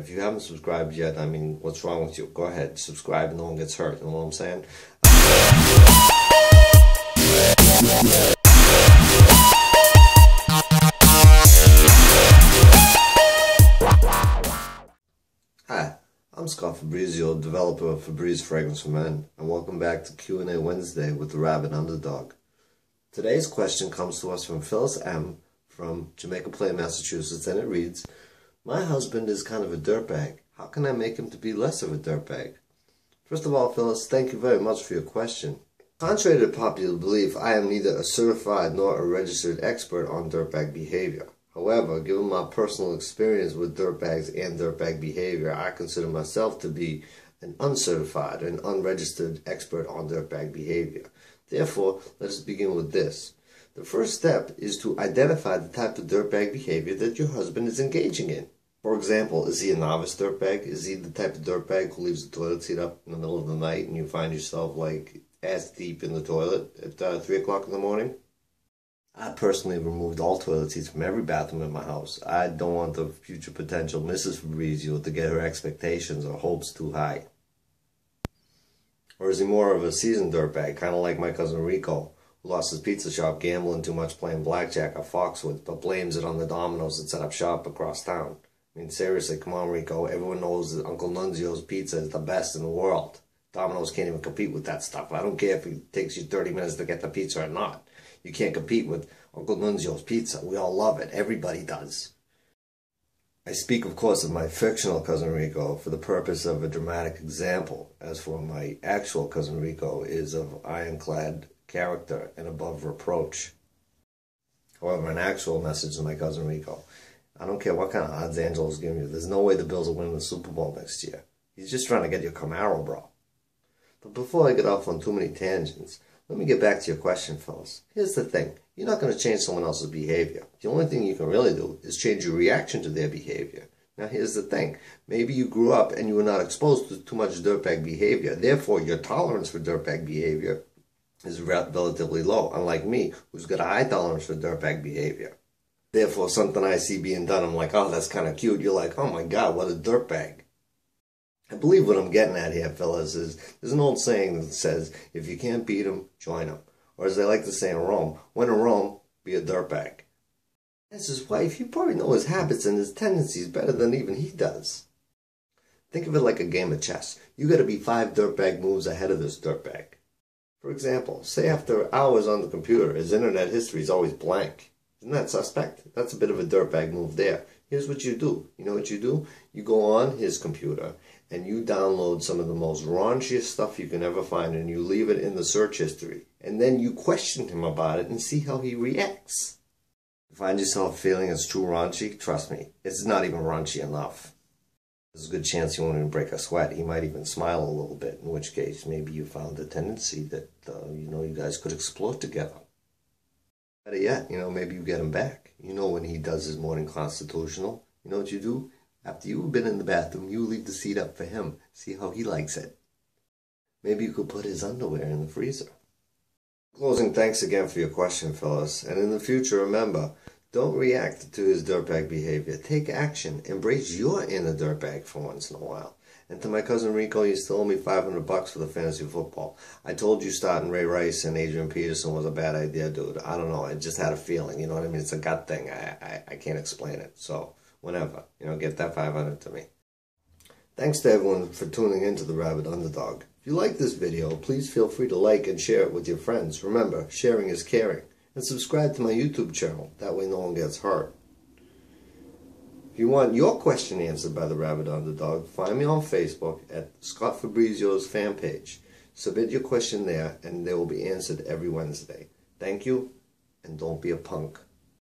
If you haven't subscribed yet, I mean, what's wrong with you? Go ahead, subscribe and no one gets hurt, you know what I'm saying? Hi, I'm Scott Fabrizio, developer of Febreze Fragrance for Men, and welcome back to Q&A Wednesday with the Rabid Underdog. Today's question comes to us from Phyllis M. from Jamaica Plain, Massachusetts, and it reads, "My husband is kind of a dirtbag. How can I make him to be less of a dirtbag?" First of all, Phyllis, thank you very much for your question. Contrary to popular belief, I am neither a certified nor a registered expert on dirtbag behavior. However, given my personal experience with dirtbags and dirtbag behavior, I consider myself to be an uncertified and unregistered expert on dirtbag behavior. Therefore, let us begin with this. The first step is to identify the type of dirtbag behavior that your husband is engaging in. For example, is he a novice dirtbag? Is he the type of dirtbag who leaves the toilet seat up in the middle of the night and you find yourself like ass deep in the toilet at 3 o'clock in the morning? I personally removed all toilet seats from every bathroom in my house. I don't want the future potential Mrs. Fabrizio to get her expectations or hopes too high. Or is he more of a seasoned dirtbag, kind of like my cousin Rico, who lost his pizza shop gambling too much playing blackjack at Foxwoods, but blames it on the dominoes that set up shop across town? I mean, seriously, come on, Rico. Everyone knows that Uncle Nunzio's pizza is the best in the world. Domino's can't even compete with that stuff. I don't care if it takes you 30 minutes to get the pizza or not. You can't compete with Uncle Nunzio's pizza. We all love it. Everybody does. I speak, of course, of my fictional cousin Rico for the purpose of a dramatic example. As for my actual cousin Rico is of ironclad character and above reproach. However, an actual message to my cousin Rico: I don't care what kind of odds Angelo's giving you. There's no way the Bills will win the Super Bowl next year. He's just trying to get your Camaro, bro. But before I get off on too many tangents, let me get back to your question, fellas. Here's the thing. You're not going to change someone else's behavior. The only thing you can really do is change your reaction to their behavior. Now, here's the thing. Maybe you grew up and you were not exposed to too much dirtbag behavior. Therefore, your tolerance for dirtbag behavior is relatively low, unlike me, who's got a high tolerance for dirtbag behavior. Therefore, something I see being done, I'm like, oh, that's kind of cute. You're like, oh my God, what a dirtbag. I believe what I'm getting at here, fellas, is there's an old saying that says, if you can't beat 'em, join 'em. Or as they like to say in Rome, when in Rome, be a dirtbag. That's his wife. You probably know his habits and his tendencies better than even he does. Think of it like a game of chess. You got to be 5 dirtbag moves ahead of this dirtbag. For example, say after hours on the computer, his internet history is always blank. Isn't that suspect? That's a bit of a dirtbag move there. Here's what you do. You know what you do? You go on his computer and you download some of the most raunchiest stuff you can ever find and you leave it in the search history. And then you question him about it and see how he reacts. You find yourself feeling it's too raunchy? Trust me, it's not even raunchy enough. There's a good chance he won't even break a sweat. He might even smile a little bit, in which case maybe you found a tendency that, you guys could explore together. Better yet, maybe you get him back. When he does his morning constitutional, you know what you do? After you've been in the bathroom, you leave the seat up for him. See how he likes it. Maybe you could put his underwear in the freezer. In closing, thanks again for your question, fellas. And in the future, remember, don't react to his dirtbag behavior. Take action. Embrace your inner dirtbag for once in a while. And to my cousin Rico, you still owe me $500 for the fantasy football. I told you starting Ray Rice and Adrian Peterson was a bad idea, dude. I don't know. I just had a feeling. You know what I mean? It's a gut thing. I can't explain it. So, whenever. Get that $500 to me. Thanks to everyone for tuning into the Rabid Underdog. If you like this video, please feel free to like and share it with your friends. Remember, sharing is caring. And subscribe to my YouTube channel. That way no one gets hurt. If you want your question answered by the Rabid Underdog, find me on Facebook at Scott Fabrizio's fan page. Submit your question there and they will be answered every Wednesday. Thank you, and don't be a punk.